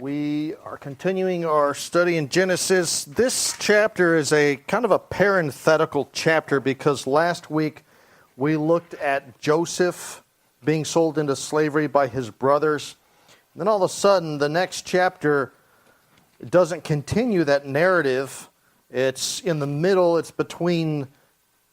We are continuing our study in Genesis. This chapter is a kind of a parenthetical chapter because last week we looked at Joseph being sold into slavery by his brothers. And then all of a sudden, the next chapter doesn't continue that narrative. It's in the middle. It's between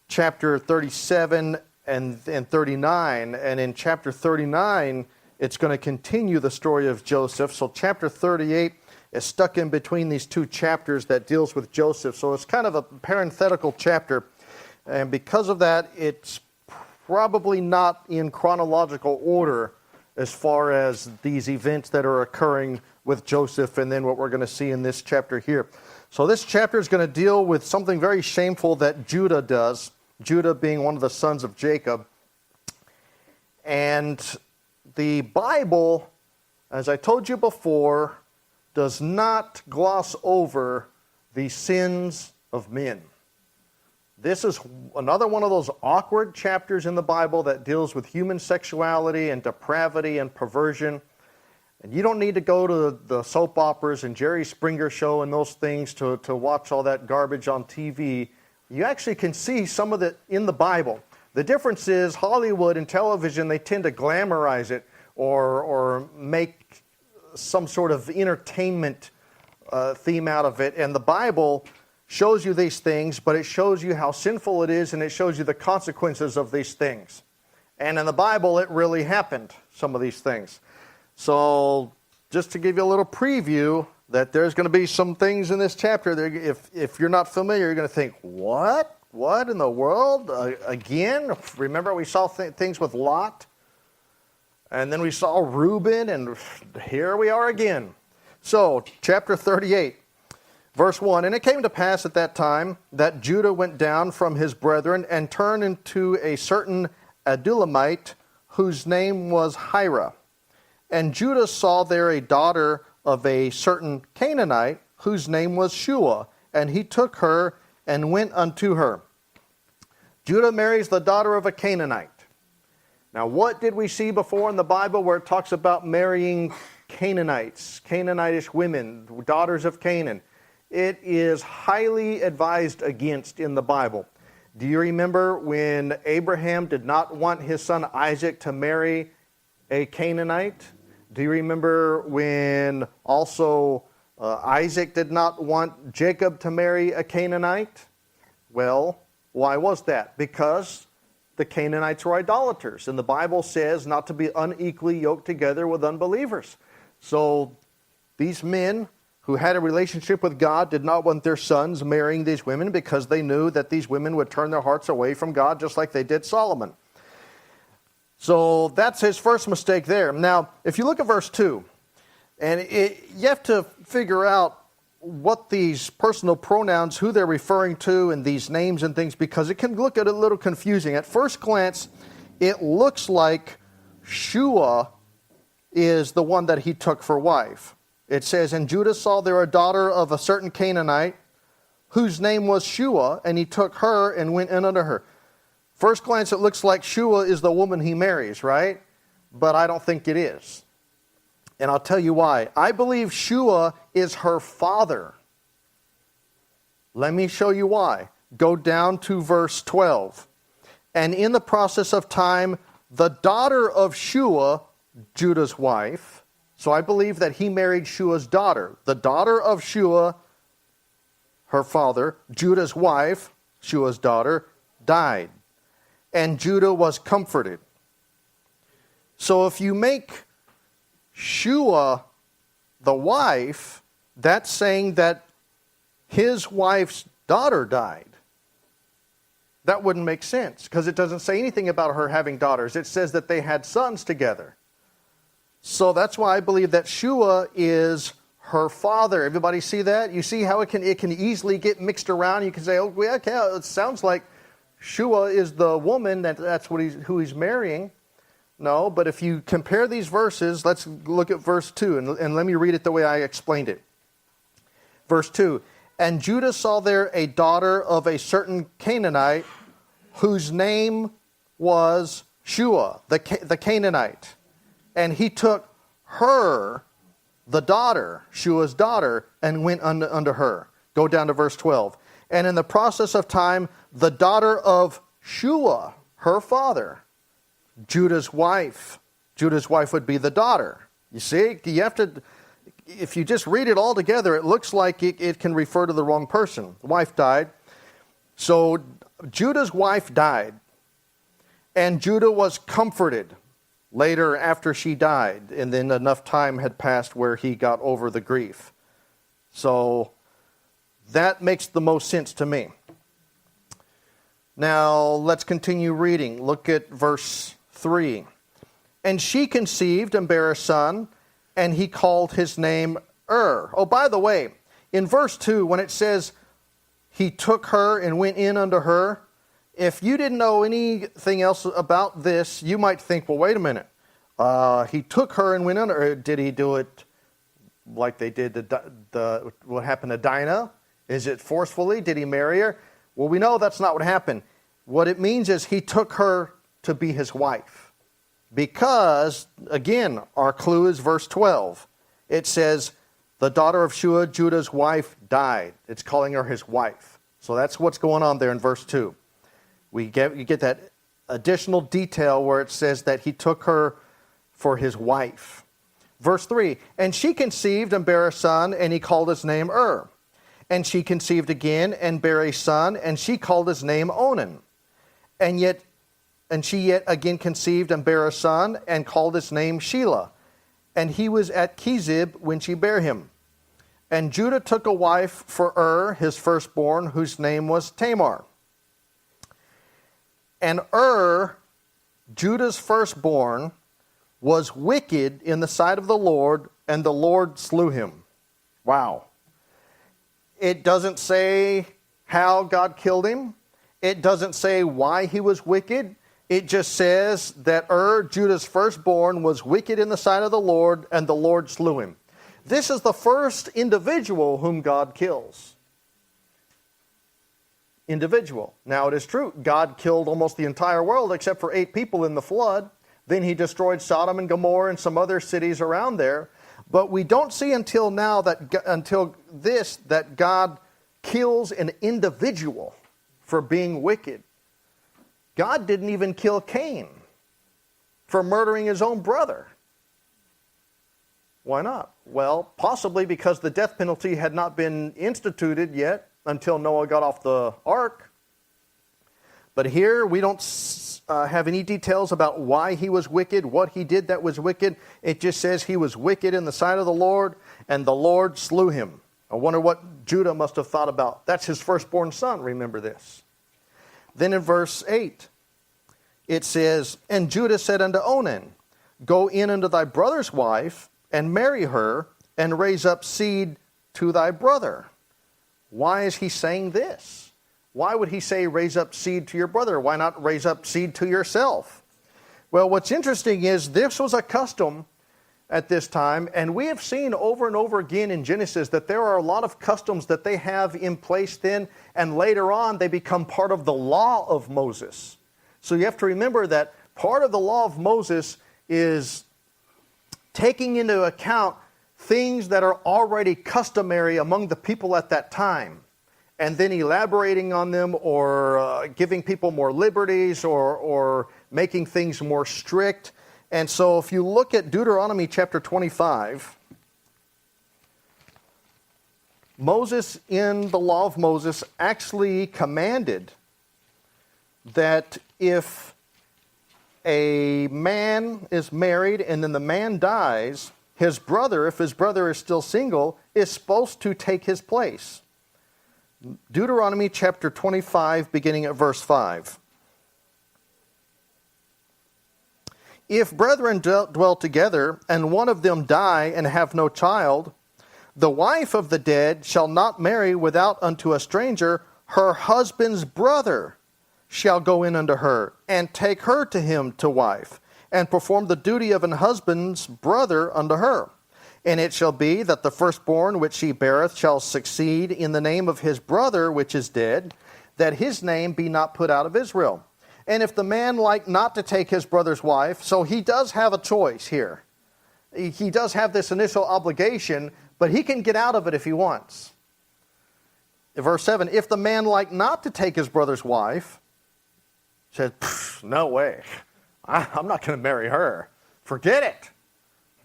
chapter 37 and 39. And in chapter 39, it's going to continue the story of Joseph. So chapter 38 is stuck in between these two chapters that deals with Joseph. So it's kind of a parenthetical chapter. And because of that, it's probably not in chronological order as far as these events that are occurring with Joseph and then what we're going to see in this chapter here. So this chapter is going to deal with something very shameful that Judah does, Judah being one of the sons of Jacob. And the Bible, as I told you before, does not gloss over the sins of men. This is another one of those awkward chapters in the Bible that deals with human sexuality and depravity and perversion. And you don't need to go to the soap operas and Jerry Springer show and those things to watch all that garbage on TV. You actually can see some of it in the Bible. The difference is Hollywood and television, they tend to glamorize it or make some sort of entertainment theme out of it. And the Bible shows you these things, but it shows you how sinful it is, and it shows you the consequences of these things. And in the Bible, it really happened, some of these things. So just to give you a little preview, that there's going to be some things in this chapter. If you're not familiar, you're going to think, what? What in the world? Again? Remember we saw things with Lot? And then we saw Reuben, and here we are again. So, chapter 38. Verse 1, and it came to pass at that time that Judah went down from his brethren and turned into a certain Adullamite whose name was Hira. And Judah saw there a daughter of a certain Canaanite whose name was Shua, and he took her and went unto her. Judah marries the daughter of a Canaanite. Now, what did we see before in the Bible where it talks about marrying Canaanites, Canaanitish women, daughters of Canaan? It is highly advised against in the Bible. Do you remember when Abraham did not want his son Isaac to marry a Canaanite? Do you remember when also Isaac did not want Jacob to marry a Canaanite? Well, why was that? Because the Canaanites were idolaters, and the Bible says not to be unequally yoked together with unbelievers. So these men who had a relationship with God did not want their sons marrying these women because they knew that these women would turn their hearts away from God just like they did Solomon. So that's his first mistake there. Now, if you look at verse 2, and you have to figure out what these personal pronouns, who they're referring to, and these names and things, because it can look a little confusing. At first glance, it looks like Shua is the one that he took for wife. It says, and Judah saw there a daughter of a certain Canaanite, whose name was Shua, and he took her and went in unto her. First glance, it looks like Shua is the woman he marries, right? But I don't think it is. And I'll tell you why. I believe Shua is her father. Let me show you why. Go down to verse 12. And in the process of time, the daughter of Shua, Judah's wife, so I believe that he married Shua's daughter. The daughter of Shua, her father, Judah's wife, Shua's daughter, died. And Judah was comforted. So if you make Shua the wife, that's saying that his wife's daughter died. That wouldn't make sense because it doesn't say anything about her having daughters. It says that they had sons together. So that's why I believe that Shua is her father. Everybody see that? You see how it can easily get mixed around. You can say, oh, yeah, okay, it sounds like Shua is the woman that's who he's marrying. No, but if you compare these verses, let's look at verse 2, and let me read it the way I explained it. Verse 2, and Judah saw there a daughter of a certain Canaanite, whose name was Shua, the Canaanite. And he took her the daughter, Shua's daughter, and went unto her. Go down to verse 12. And in the process of time, the daughter of Shua, her father, Judah's wife. Judah's wife would be the daughter. You see, you have to, if you just read it all together, it looks like it can refer to the wrong person. The wife died. So Judah's wife died, and Judah was comforted later after she died, and then enough time had passed where he got over the grief. So that makes the most sense to me. Now let's continue reading. Look at verse 3. And she conceived and bare a son, and he called his name Oh, by the way, in verse 2, when it says he took her and went in unto her, if you didn't know anything else about this, you might think, well, wait a minute. He took her and went unto her. Did he do it like they did what happened to Dinah? Is it forcefully? Did he marry her? Well, we know that's not what happened. What it means is he took her to be his wife. Because, again, our clue is verse 12. It says, the daughter of Shua, Judah's wife, died. It's calling her his wife. So that's what's going on there in verse 2. You get that additional detail where it says that he took her for his wife. Verse 3, and she conceived and bare a son, and he called his name And she conceived again and bare a son, and she called his name Onan. And she yet again conceived and bare a son, and called his name Shelah. And he was at Kezib when she bare him. And Judah took a wife for his firstborn, whose name was Tamar. And Judah's firstborn, was wicked in the sight of the Lord, and the Lord slew him. Wow. It doesn't say how God killed him. It doesn't say why he was wicked. It just says that Judah's firstborn, was wicked in the sight of the Lord, and the Lord slew him. This is the first individual whom God kills. Individual. Now it is true, God killed almost the entire world except for 8 people in the flood. Then he destroyed Sodom and Gomorrah and some other cities around there. But we don't see until now that God kills an individual for being wicked. God didn't even kill Cain for murdering his own brother. Why not? Well, possibly because the death penalty had not been instituted yet until Noah got off the ark. But here we don't have any details about why he was wicked, what he did that was wicked. It just says he was wicked in the sight of the Lord, and the Lord slew him. I wonder what Judah must have thought about. That's his firstborn son, remember this. Then in verse 8, it says, and Judah said unto Onan, go in unto thy brother's wife, and marry her, and raise up seed to thy brother. Why is he saying this? Why would he say raise up seed to your brother? Why not raise up seed to yourself? Well, what's interesting is this was a custom at this time, and we have seen over and over again in Genesis that there are a lot of customs that they have in place then, and later on they become part of the law of Moses. So you have to remember that part of the law of Moses is taking into account things that are already customary among the people at that time, and then elaborating on them, or giving people more liberties, or making things more strict. And so if you look at Deuteronomy chapter 25, Moses, in the law of Moses, actually commanded that if a man is married and then the man dies, his brother, if his brother is still single, is supposed to take his place. Deuteronomy chapter 25, beginning at verse 5. If brethren dwell together, and one of them die and have no child, the wife of the dead shall not marry without unto a stranger. Her husband's brother shall go in unto her, and take her to him to wife, and perform the duty of an husband's brother unto her. And it shall be that the firstborn which she beareth shall succeed in the name of his brother which is dead, that his name be not put out of Israel. And if the man like not to take his brother's wife, so he does have a choice here. he does have this initial obligation, but he can get out of it if he wants. In verse 7, if the man like not to take his brother's wife, says, no way, I'm not going to marry her. Forget it.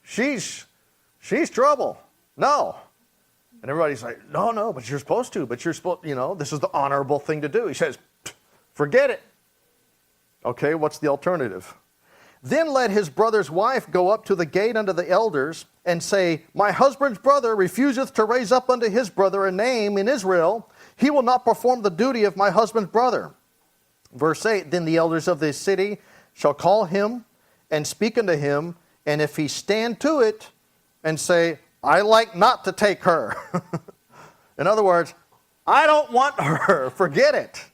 She's trouble. No. And everybody's like, no, but you're supposed to. But you're supposed, this is the honorable thing to do. He says, forget it. Okay, what's the alternative? Then let his brother's wife go up to the gate unto the elders and say, my husband's brother refuseth to raise up unto his brother a name in Israel. He will not perform the duty of my husband's brother. Verse 8, then the elders of the city shall call him and speak unto him, and if he stand to it and say, I like not to take her. In other words, I don't want her, forget it.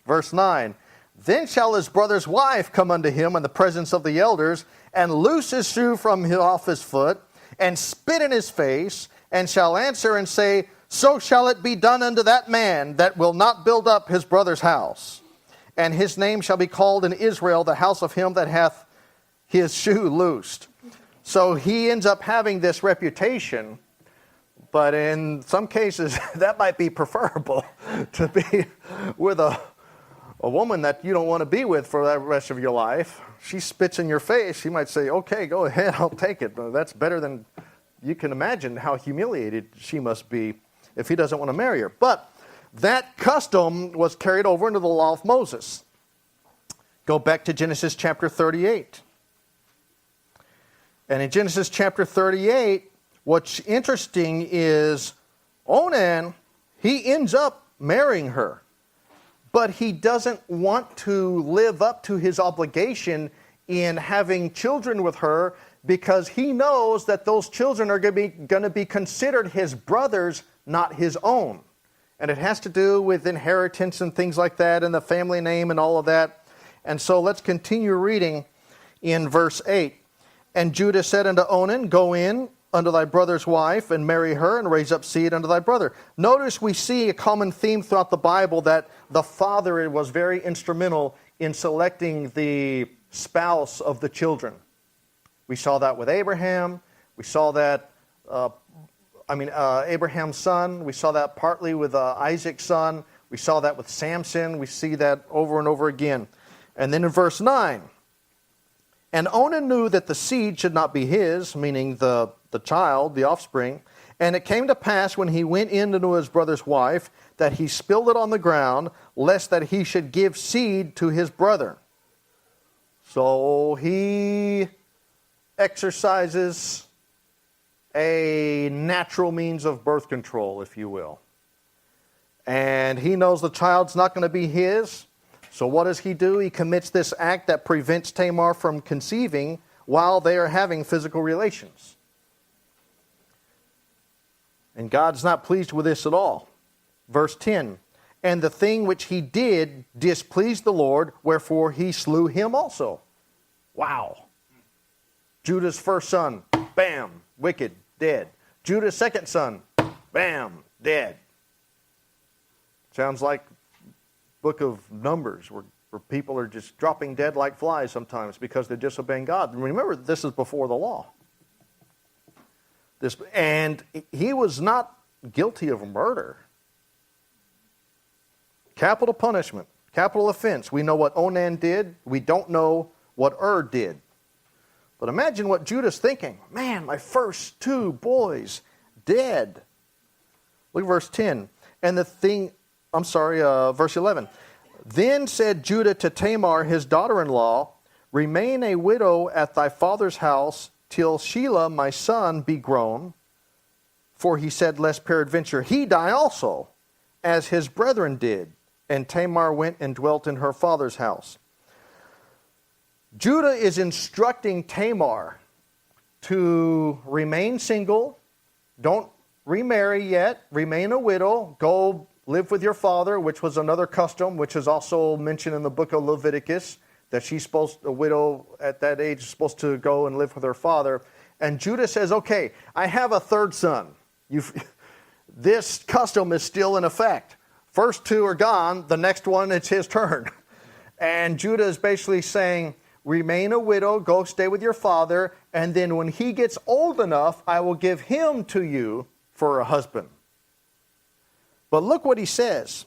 Verse 9, then shall his brother's wife come unto him in the presence of the elders, and loose his shoe from off his foot, and spit in his face, and shall answer and say, so shall it be done unto that man that will not build up his brother's house. And his name shall be called in Israel the house of him that hath his shoe loosed. So he ends up having this reputation, but in some cases that might be preferable to be with a woman that you don't want to be with for the rest of your life. She spits in your face. You might say, okay, go ahead, I'll take it. But that's better than, you can imagine how humiliated she must be if he doesn't want to marry her. But that custom was carried over into the law of Moses. Go back to Genesis chapter 38. And in Genesis chapter 38, what's interesting is Onan, he ends up marrying her. But he doesn't want to live up to his obligation in having children with her because he knows that those children are going to be considered his brothers, not his own. And it has to do with inheritance and things like that and the family name and all of that. And so let's continue reading in verse 8. And Judah said unto Onan, go in unto thy brother's wife and marry her and raise up seed unto thy brother. Notice we see a common theme throughout the Bible that the father was very instrumental in selecting the spouse of the children. We saw that with Abraham. We saw that, Abraham's son. We saw that partly with Isaac's son. We saw that with Samson. We see that over and over again. And then in verse 9, and Onan knew that the seed should not be his, meaning the child, the offspring. And it came to pass when he went in unto his brother's wife, that he spilled it on the ground, lest that he should give seed to his brother. So he exercises a natural means of birth control, if you will. And he knows the child's not going to be his. So what does he do? He commits this act that prevents Tamar from conceiving while they are having physical relations. And God's not pleased with this at all. Verse 10, and the thing which he did displeased the Lord, wherefore he slew him also. Wow. Judah's first son, bam, wicked, dead. Judah's second son, bam, dead. Sounds like book of Numbers where people are just dropping dead like flies sometimes because they're disobeying God. Remember, this is before the law. And he was not guilty of murder. Capital punishment, capital offense. We know what Onan did. We don't know what did. But imagine what Judah's thinking. Man, my first two boys dead. Look at verse 10. And verse 11. Then said Judah to Tamar, his daughter-in-law, remain a widow at thy father's house till Shelah my son be grown. For he said, lest peradventure he die also, as his brethren did. And Tamar went and dwelt in her father's house. Judah is instructing Tamar to remain single, don't remarry yet, remain a widow, go live with your father, which was another custom, which is also mentioned in the book of Leviticus, that a widow at that age is supposed to go and live with her father. And Judah says, okay, I have a third son. This custom is still in effect. First two are gone, the next one, it's his turn. And Judah is basically saying, remain a widow, go stay with your father, and then when he gets old enough, I will give him to you for a husband. But look what he says.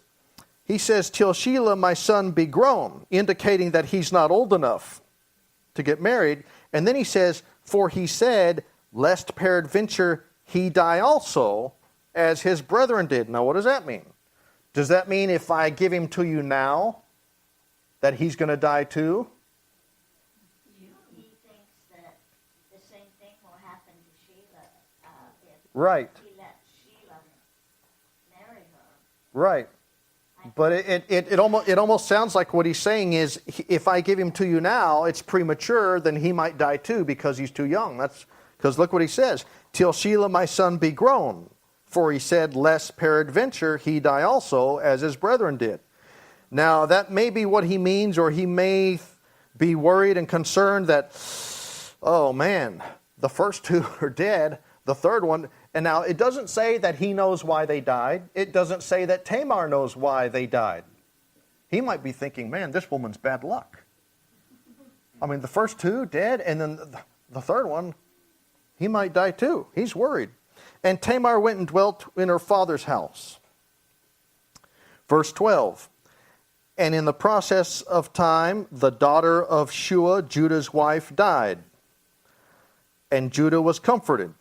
He says, till Shelah my son be grown, indicating that he's not old enough to get married. And then he says, for he said, lest peradventure he die also, as his brethren did. Now what does that mean? Does that mean if I give him to you now, that he's going to die too? He thinks that the same thing will happen to Shelah if right. he lets Shelah marry her. Right. But it almost sounds like what he's saying is, if I give him to you now, it's premature, then he might die too because he's too young. That's because look what he says. Till Shelah my son be grown. For he said, lest peradventure he die also, as his brethren did. Now, that may be what he means, or he may be worried and concerned that, oh man, the first two are dead, the third one. And now, it doesn't say that he knows why they died. It doesn't say that Tamar knows why they died. He might be thinking, man, this woman's bad luck. I mean, the first two dead, and then the third one, he might die too. He's worried. And Tamar went and dwelt in her father's house. Verse 12. And in the process of time, the daughter of Shua, Judah's wife, died. And Judah was comforted,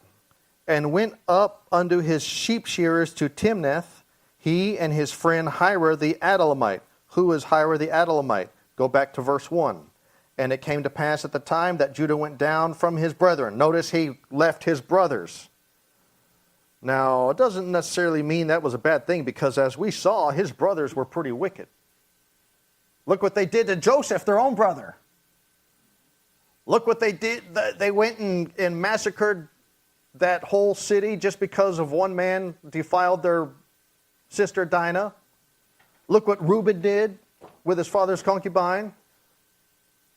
and went up unto his sheep shearers to Timnath, he and his friend Hira the Adullamite. Who is Hira the Adullamite? Go back to verse 1. And it came to pass at the time that Judah went down from his brethren. Notice he left his brothers. Now, it doesn't necessarily mean that was a bad thing, because as we saw, his brothers were pretty wicked. Look what they did to Joseph, their own brother. Look what they did. They went and massacred that whole city just because of one man defiled their sister Dinah. Look what Reuben did with his father's concubine.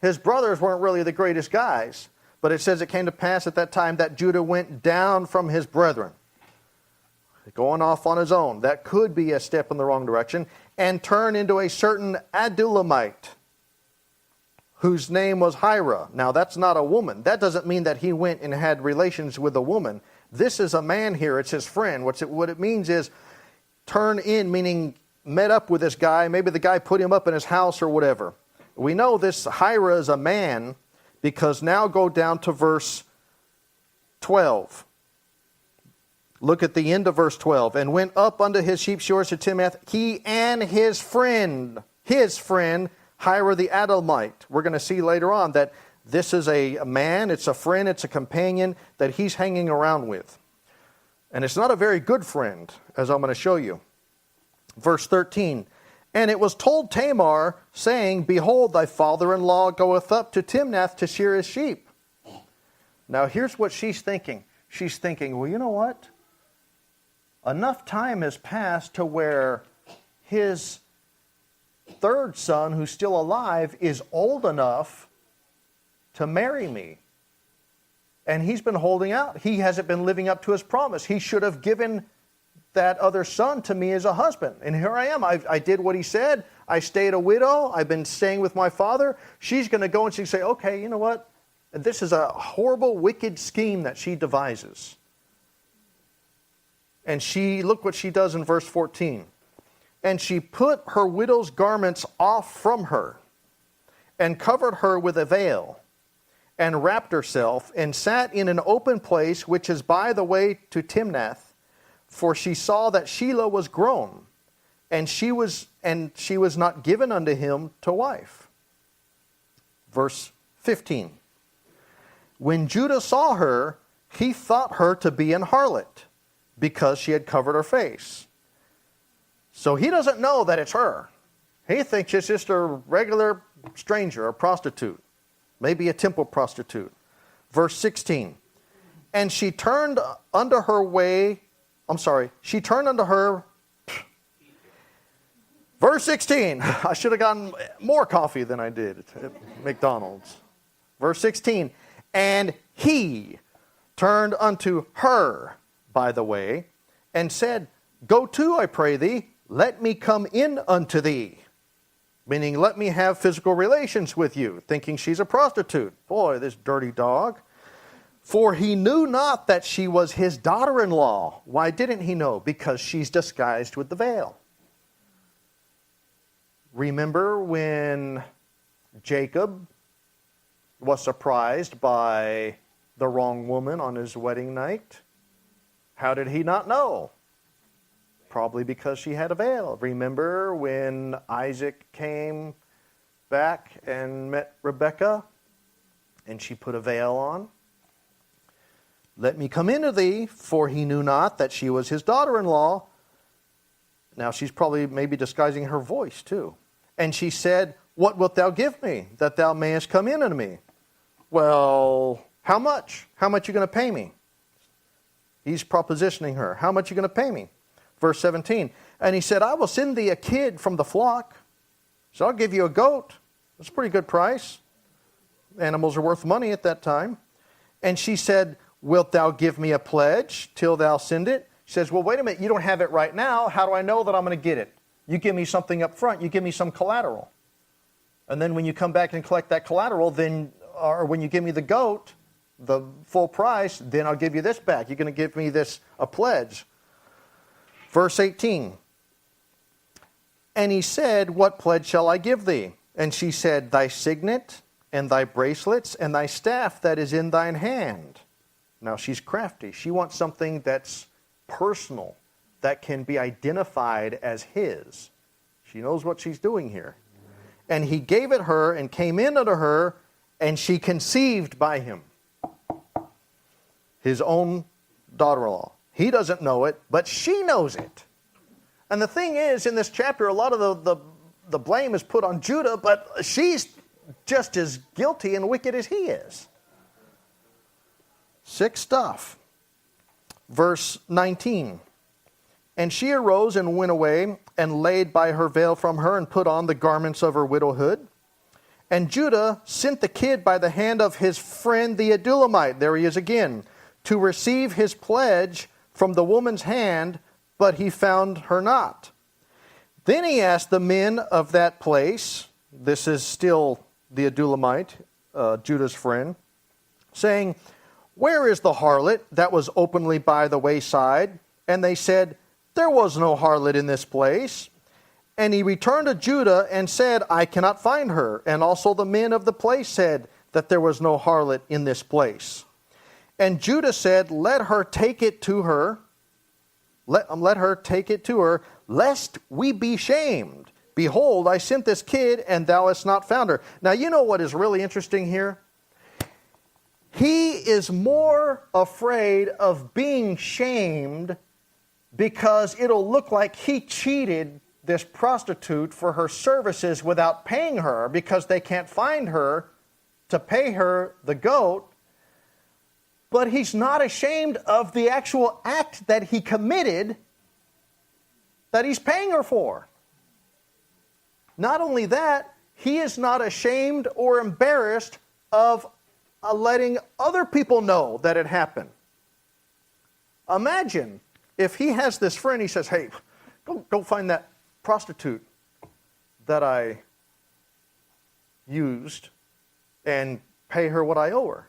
His brothers weren't really the greatest guys, but it says it came to pass at that time that Judah went down from his brethren, going off on his own. That could be a step in the wrong direction, and turned into a certain Adullamite, whose name was Hira. Now, that's not a woman. That doesn't mean that he went and had relations with a woman. This is a man here. It's his friend. What it means is turn in, meaning met up with this guy. Maybe the guy put him up in his house or whatever. We know this Hira is a man, because now go down to verse 12. Look at the end of verse 12. And went up unto his sheep shearers to Timnath, he and his friend, Hira the Adullamite. We're going to see later on that this is a man, it's a friend, it's a companion that he's hanging around with. And it's not a very good friend, as I'm going to show you. Verse 13. And it was told Tamar, saying, behold, thy father-in-law goeth up to Timnath to shear his sheep. Now here's what she's thinking. She's thinking, well, you know what? Enough time has passed to where his third son, who's still alive, is old enough to marry me. And he's been holding out. He hasn't been living up to his promise. He should have given that other son to me as a husband. And here I am. I did what he said. I stayed a widow. I've been staying with my father. She's going to go and she'll say, okay, you know what? This is a horrible, wicked scheme that she devises. And look what she does in verse 14. And she put her widow's garments off from her, and covered her with a veil, and wrapped herself, and sat in an open place which is by the way to Timnath, for she saw that Shelah was grown, and she was not given unto him to wife. Verse 15. When Judah saw her, he thought her to be an harlot, because she had covered her face. So he doesn't know that it's her. He thinks it's just a regular stranger, a prostitute, maybe a temple prostitute. Verse 16. And she turned unto her. Verse 16. I should have gotten more coffee than I did at McDonald's. Verse 16. And he turned unto her by the way, and said, go to, I pray thee, let me come in unto thee. meaning let me have physical relations with you, thinking she's a prostitute. Boy, this dirty dog. For he knew not that she was his daughter-in-law. Why didn't he know? Because she's disguised with the veil. Remember when Jacob was surprised by the wrong woman on his wedding night? How did he not know? Probably because she had a veil. Remember when Isaac came back and met Rebekah and she put a veil on? Let me come into thee, for he knew not that she was his daughter-in-law. Now she's probably maybe disguising her voice too. And she said, what wilt thou give me, that thou mayest come in unto me? Well, how much? How much are you going to pay me? He's propositioning her. How much are you going to pay me? Verse 17. And he said, I will send thee a kid from the flock. So I'll give you a goat. That's a pretty good price. Animals are worth money at that time. And she said, wilt thou give me a pledge till thou send it? She says, well, wait a minute. You don't have it right now. How do I know that I'm going to get it? You give me something up front. You give me some collateral. And then when you come back and collect that collateral, then, or when you give me the goat, the full price, then I'll give you this back. You're going to give me this, a pledge. Verse 18. And he said, what pledge shall I give thee? And she said, thy signet, and thy bracelets, and thy staff that is in thine hand. Now she's crafty. She wants something that's personal, that can be identified as his. She knows what she's doing here. And he gave it her and came in unto her, and she conceived by him. His own daughter-in-law. He doesn't know it, but she knows it. And the thing is, in this chapter, a lot of the blame is put on Judah, but she's just as guilty and wicked as he is. Sick stuff. Verse 19. And she arose and went away, and laid by her veil from her, and put on the garments of her widowhood. And Judah sent the kid by the hand of his friend the Adullamite, there he is again, to receive his pledge from the woman's hand, but he found her not. Then he asked the men of that place, this is still the Adullamite, Judah's friend, saying, where is the harlot that was openly by the wayside? And they said, there was no harlot in this place. And he returned to Judah and said, I cannot find her. And also the men of the place said that there was no harlot in this place. And Judah said, let her take it to her. Let her take it to her, lest we be shamed. Behold, I sent this kid, and thou hast not found her. Now, you know what is really interesting here? He is more afraid of being shamed because it'll look like he cheated this prostitute for her services without paying her because they can't find her to pay her the goat. But he's not ashamed of the actual act that he committed that he's paying her for. Not only that, he is not ashamed or embarrassed of letting other people know that it happened. Imagine if he has this friend, he says, hey, go find that prostitute that I used and pay her what I owe her.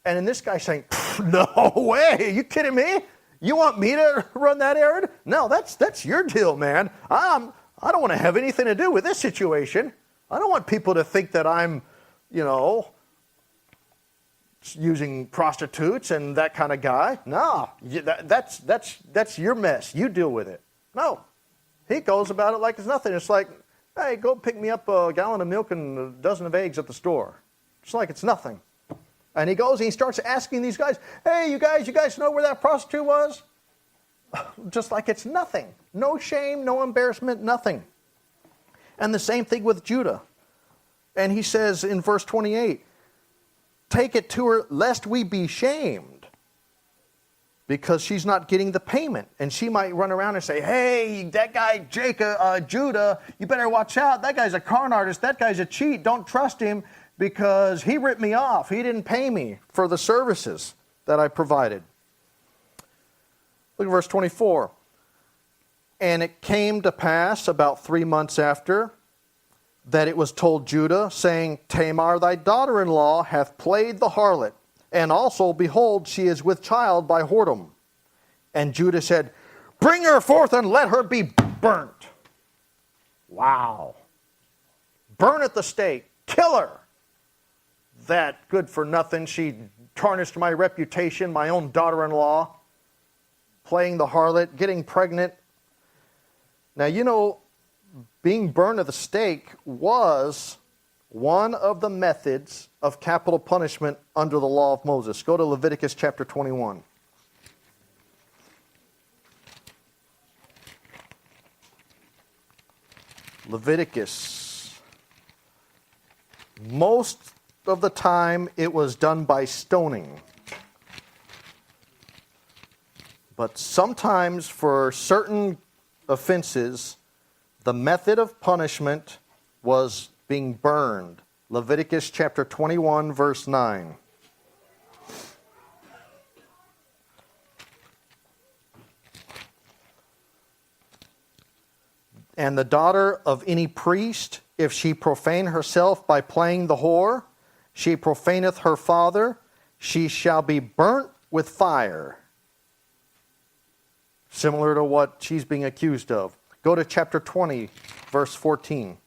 And then this guy's saying, no way, are you kidding me? You want me to run that errand? No, that's your deal, man. I don't want to have anything to do with this situation. I don't want people to think that I'm, using prostitutes and that kind of guy. No, that's your mess. You deal with it. No, he goes about it like it's nothing. It's like, hey, go pick me up a gallon of milk and a dozen of eggs at the store. It's like it's nothing. And he goes and he starts asking these guys, hey, you guys know where that prostitute was? Just like it's nothing. No shame, no embarrassment, nothing. And the same thing with Judah. And he says in verse 28, take it to her lest we be shamed, because she's not getting the payment. And she might run around and say, hey, that guy Judah, you better watch out. That guy's a con artist. That guy's a cheat. Don't trust him because he ripped me off. He didn't pay me for the services that I provided. Look at verse 24. And it came to pass about 3 months after that it was told Judah, saying, Tamar thy daughter-in-law hath played the harlot, and also, behold, she is with child by whoredom. And Judah said, Bring her forth and let her be burnt. Wow. Burn at the stake. Kill her. That good for nothing. She tarnished my reputation, my own daughter-in-law, playing the harlot, getting pregnant. Now, you know, being burned at the stake was one of the methods of capital punishment under the law of Moses. Go to Leviticus chapter 21. Leviticus. Most of the time it was done by stoning. But sometimes for certain offenses, the method of punishment was being burned. Leviticus chapter 21, verse 9. And the daughter of any priest, if she profane herself by playing the whore, she profaneth her father, she shall be burnt with fire. Similar to what she's being accused of. Go to chapter 20, verse 14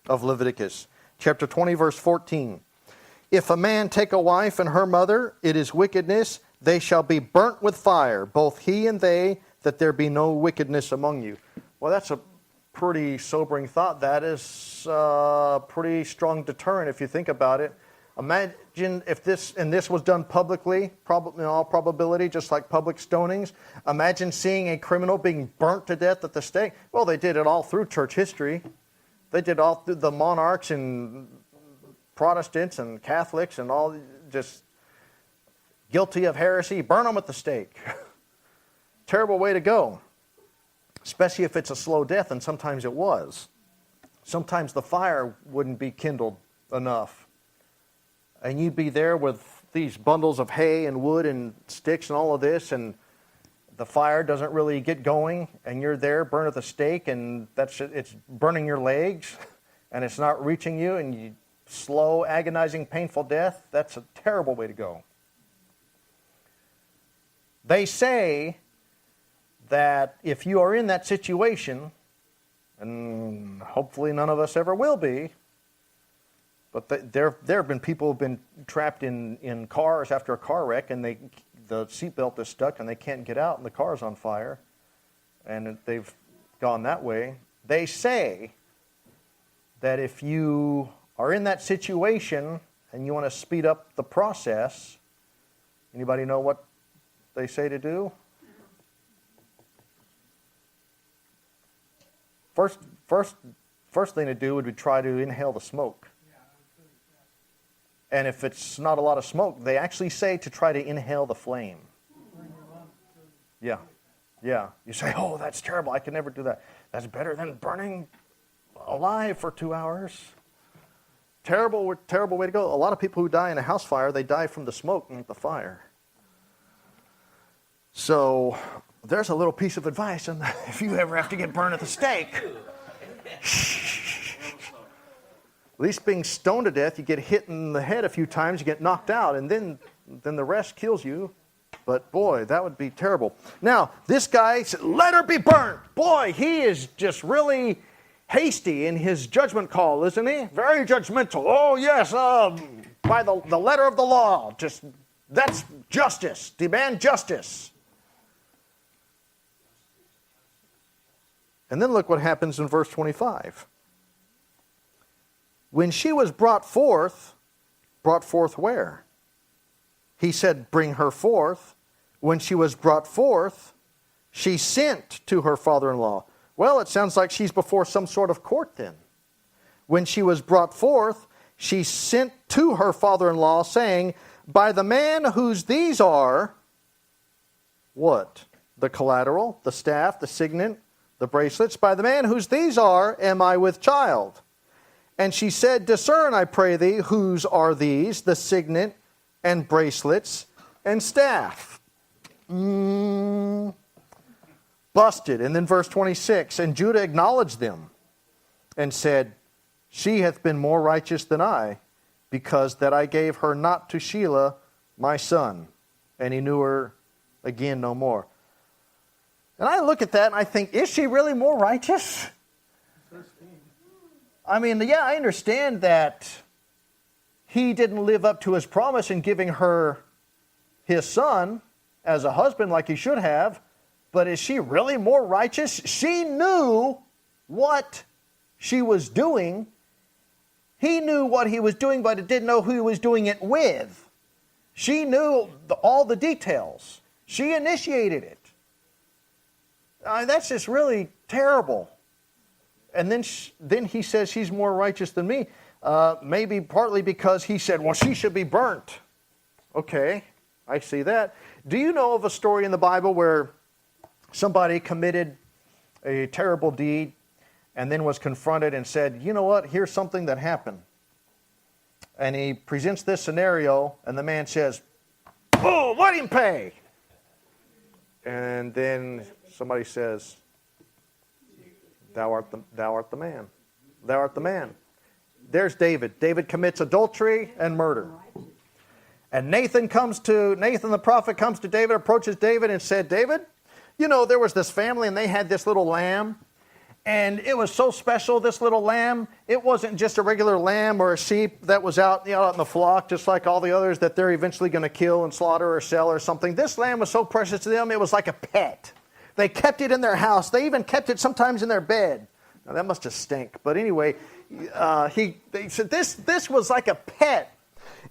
of Leviticus. Chapter 20, verse 14. If a man take a wife and her mother, it is wickedness. They shall be burnt with fire, both he and they, that there be no wickedness among you. Well, that's a pretty sobering thought. That is a pretty strong deterrent if you think about it. Imagine if this was done publicly, probably in all probability, just like public stonings. Imagine seeing a criminal being burnt to death at the stake. Well, they did it all through church history. They did all through the monarchs and Protestants and Catholics and all just guilty of heresy. Burn them at the stake. Terrible way to go. Especially if it's a slow death, and sometimes it was. Sometimes the fire wouldn't be kindled enough. And you'd be there with these bundles of hay and wood and sticks and all of this, and the fire doesn't really get going, and you're there, burned at the stake, and it's burning your legs, and it's not reaching you, and you slow, agonizing, painful death. That's a terrible way to go. They say that if you are in that situation, and hopefully none of us ever will be, but there have been people who have been trapped in cars after a car wreck, and the seatbelt is stuck and they can't get out and the car's on fire, and they've gone that way. They say that if you are in that situation and you want to speed up the process, anybody know what they say to do? First thing to do would be try to inhale the smoke. And if it's not a lot of smoke, they actually say to try to inhale the flame. Yeah. You say, oh, that's terrible. I can never do that. That's better than burning alive for 2 hours. Terrible way to go. A lot of people who die in a house fire, they die from the smoke, not the fire. So there's a little piece of advice, and if you ever have to get burned at the stake, at least being stoned to death, you get hit in the head a few times, you get knocked out, and then the rest kills you. But boy, that would be terrible. Now, this guy said, let her be burnt. Boy, he is just really hasty in his judgment call, isn't he? Very judgmental. Oh, yes, by the letter of the law. That's justice. Demand justice. And then look what happens in verse 25. When she was brought forth where? He said, bring her forth. When she was brought forth, she sent to her father-in-law. Well, it sounds like she's before some sort of court then. When she was brought forth, she sent to her father-in-law, saying, by the man whose these are, what? The collateral, the staff, the signet, the bracelets. By the man whose these are, am I with child? And she said, discern, I pray thee, whose are these, the signet and bracelets and staff. Busted. And then verse 26, and Judah acknowledged them and said, she hath been more righteous than I, because that I gave her not to Shelah, my son. And he knew her again no more. And I look at that and I think, is she really more righteous? I mean, yeah, I understand that he didn't live up to his promise in giving her his son as a husband like he should have, but is she really more righteous? She knew what she was doing. He knew what he was doing, but didn't know who he was doing it with. She knew all the details. She initiated it. That's just really terrible. And then he says she's more righteous than me. Maybe partly because he said, well, she should be burnt. Okay, I see that. Do you know of a story in the Bible where somebody committed a terrible deed and then was confronted and said, you know what, here's something that happened. And he presents this scenario, and the man says, oh, let him pay. And then somebody says, thou art the man. Thou art the man. There's David. David commits adultery and murder. And Nathan the prophet comes to David, approaches David and said, David, you know, there was this family and they had this little lamb. And it was so special, this little lamb. It wasn't just a regular lamb or a sheep that was out, out in the flock, just like all the others that they're eventually going to kill and slaughter or sell or something. This lamb was so precious to them, it was like a pet. They kept it in their house. They even kept it sometimes in their bed. Now, that must have stink. But anyway, they said this was like a pet.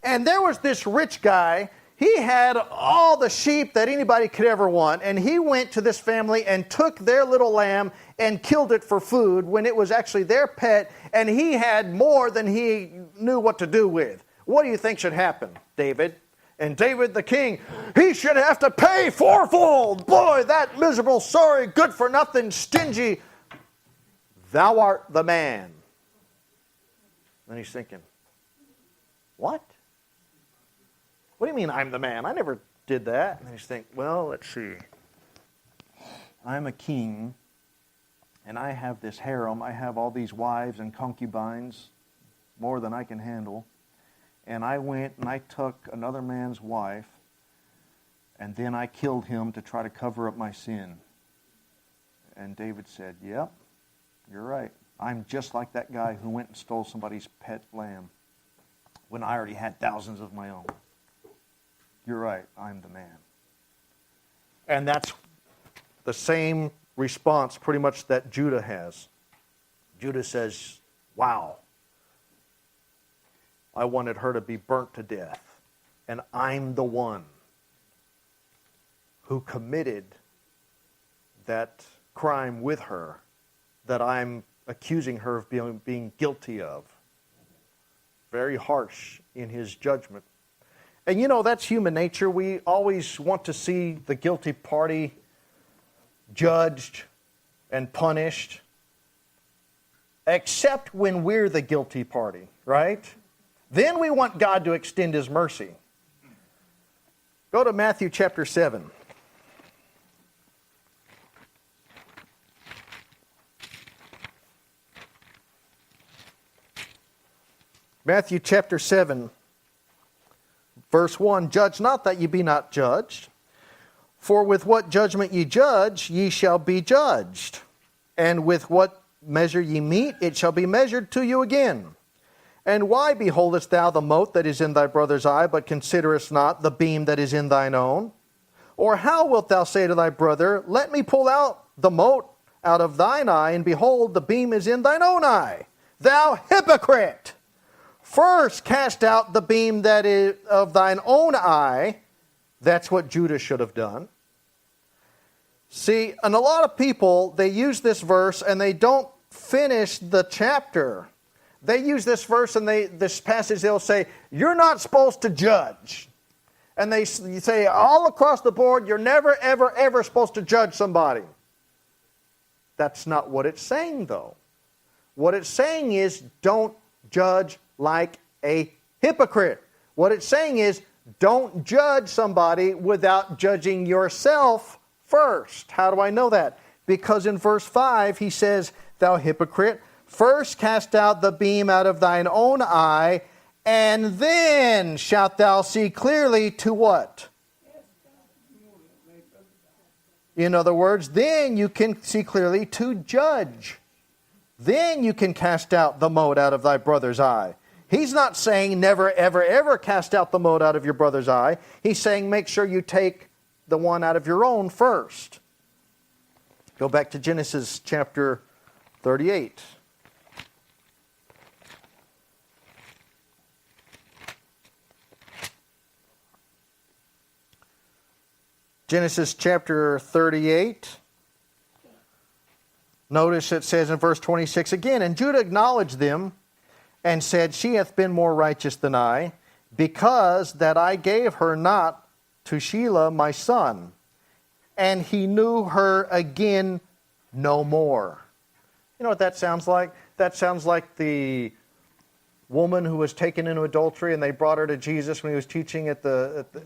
And there was this rich guy. He had all the sheep that anybody could ever want. And he went to this family and took their little lamb and killed it for food when it was actually their pet. And he had more than he knew what to do with. What do you think should happen, David? And David the king, he should have to pay fourfold. Boy, that miserable, sorry, good-for-nothing, stingy. Thou art the man. Then he's thinking, what? What do you mean I'm the man? I never did that. And he's thinking, well, let's see. I'm a king, and I have this harem. I have all these wives and concubines, more than I can handle. And I went and I took another man's wife, and then I killed him to try to cover up my sin. And David said, yep, you're right. I'm just like that guy who went and stole somebody's pet lamb when I already had thousands of my own. You're right, I'm the man. And that's the same response pretty much that Judah has. Judah says, wow, I wanted her to be burnt to death. And I'm the one who committed that crime with her that I'm accusing her of being guilty of. Very harsh in his judgment. And you know, that's human nature. We always want to see the guilty party judged and punished, except when we're the guilty party, right? Then we want God to extend his mercy. Go to Matthew chapter 7. Matthew chapter 7, verse 1, judge not that ye be not judged. For with what judgment ye judge, ye shall be judged. And with what measure ye mete, it shall be measured to you again. And why beholdest thou the mote that is in thy brother's eye, but considerest not the beam that is in thine own? Or how wilt thou say to thy brother, let me pull out the mote out of thine eye, and behold, the beam is in thine own eye? Thou hypocrite! First cast out the beam that is of thine own eye. That's what Judah should have done. See, and a lot of people, they use this verse and they don't finish the chapter. They use this verse and this passage, they'll say, you're not supposed to judge. And they say all across the board, you're never, ever, ever supposed to judge somebody. That's not what it's saying, though. What it's saying is, don't judge like a hypocrite. What it's saying is, don't judge somebody without judging yourself first. How do I know that? Because in verse 5, he says, thou hypocrite, First cast out the beam out of thine own eye, and then shalt thou see clearly to what? In other words, then you can see clearly to judge. Then you can cast out the mote out of thy brother's eye. He's not saying never, ever, ever cast out the mote out of your brother's eye. He's saying make sure you take the one out of your own first. Go back to Genesis chapter 38. Genesis chapter 38. Notice it says in verse 26 again, and Judah acknowledged them and said, she hath been more righteous than I, because that I gave her not to Shelah my son. And he knew her again no more. You know what that sounds like? That sounds like the woman who was taken into adultery and they brought her to Jesus when he was teaching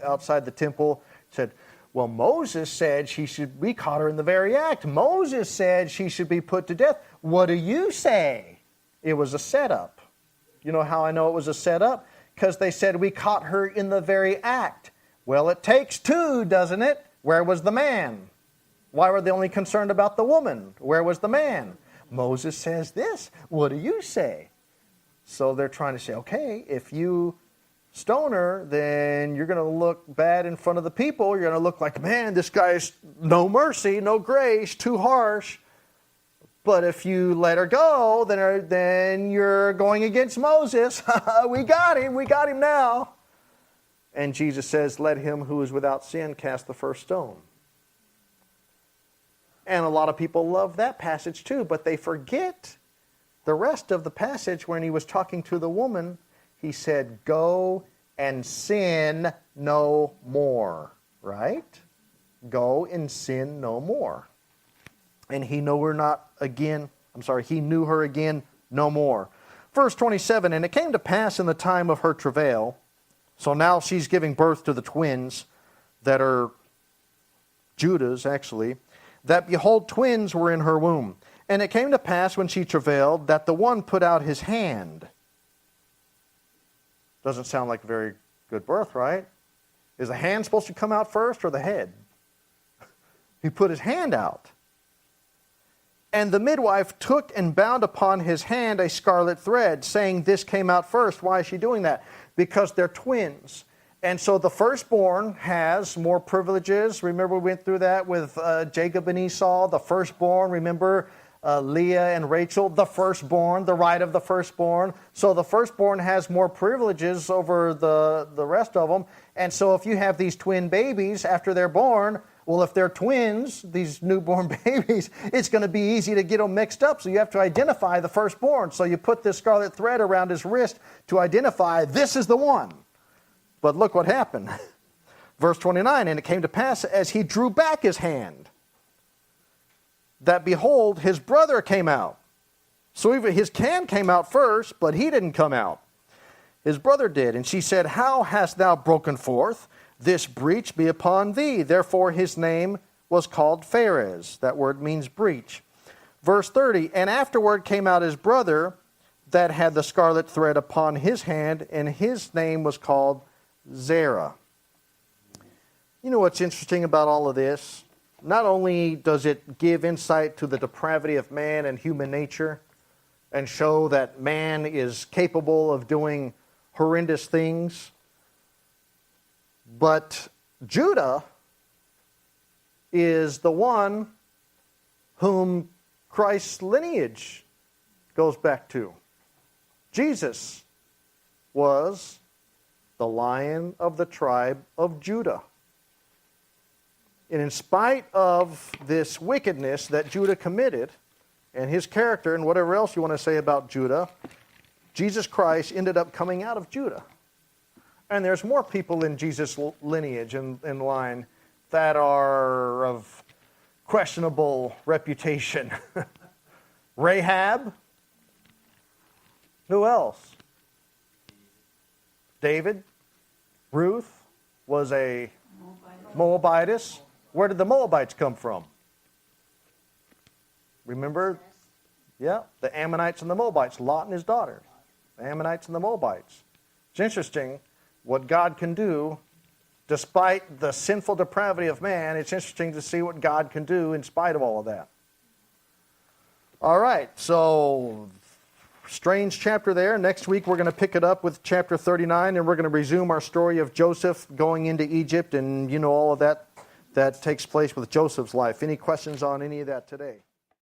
outside the temple. Said, well, Moses said we caught her in the very act. Moses said she should be put to death. What do you say? It was a setup. You know how I know it was a setup? Because they said we caught her in the very act. Well, it takes two, doesn't it? Where was the man? Why were they only concerned about the woman? Where was the man? Moses says this. What do you say? So they're trying to say, okay, if you stone her, then you're going to look bad in front of the people. You're going to look like, man, this guy's no mercy, no grace, too harsh. But if you let her go, then you're going against Moses. We got him now. And Jesus says, let him who is without sin cast the first stone. And a lot of people love that passage too, but they forget the rest of the passage when he was talking to the woman. He said, go and sin no more, right? Go and sin no more. And he knew her again no more. Verse 27, and it came to pass in the time of her travail, so now she's giving birth to the twins that are Judah's actually, that behold, twins were in her womb. And it came to pass when she travailed that the one put out his hand. Doesn't sound like a very good birth, right? Is the hand supposed to come out first or the head? He put his hand out. And the midwife took and bound upon his hand a scarlet thread, saying, this came out first. Why is she doing that? Because they're twins. And so the firstborn has more privileges. Remember we went through that with Jacob and Esau, the firstborn. Remember Leah and Rachel, the firstborn, the right of the firstborn. So the firstborn has more privileges over the rest of them. And so if you have these twin babies after they're born, well, if they're twins, these newborn babies, it's going to be easy to get them mixed up. So you have to identify the firstborn. So you put this scarlet thread around his wrist to identify this is the one. But look what happened. Verse 29, and it came to pass as he drew back his hand, that behold, his brother came out. So even his hand came out first, but he didn't come out. His brother did. And she said, how hast thou broken forth? This breach be upon thee. Therefore his name was called Pharez. That word means breach. Verse 30, and afterward came out his brother that had the scarlet thread upon his hand, and his name was called Zerah. You know what's interesting about all of this? Not only does it give insight to the depravity of man and human nature and show that man is capable of doing horrendous things, but Judah is the one whom Christ's lineage goes back to. Jesus was the Lion of the tribe of Judah. And in spite of this wickedness that Judah committed, and his character, and whatever else you want to say about Judah, Jesus Christ ended up coming out of Judah. And there's more people in Jesus' lineage and line that are of questionable reputation. Rahab. Who else? David. Ruth was a Moabitess. Where did the Moabites come from? Remember? Yeah, the Ammonites and the Moabites, Lot and his daughters. The Ammonites and the Moabites. It's interesting what God can do despite the sinful depravity of man. It's interesting to see what God can do in spite of all of that. All right, so strange chapter there. Next week we're going to pick it up with chapter 39, and we're going to resume our story of Joseph going into Egypt and all of that takes place with Joseph's life. Any questions on any of that today?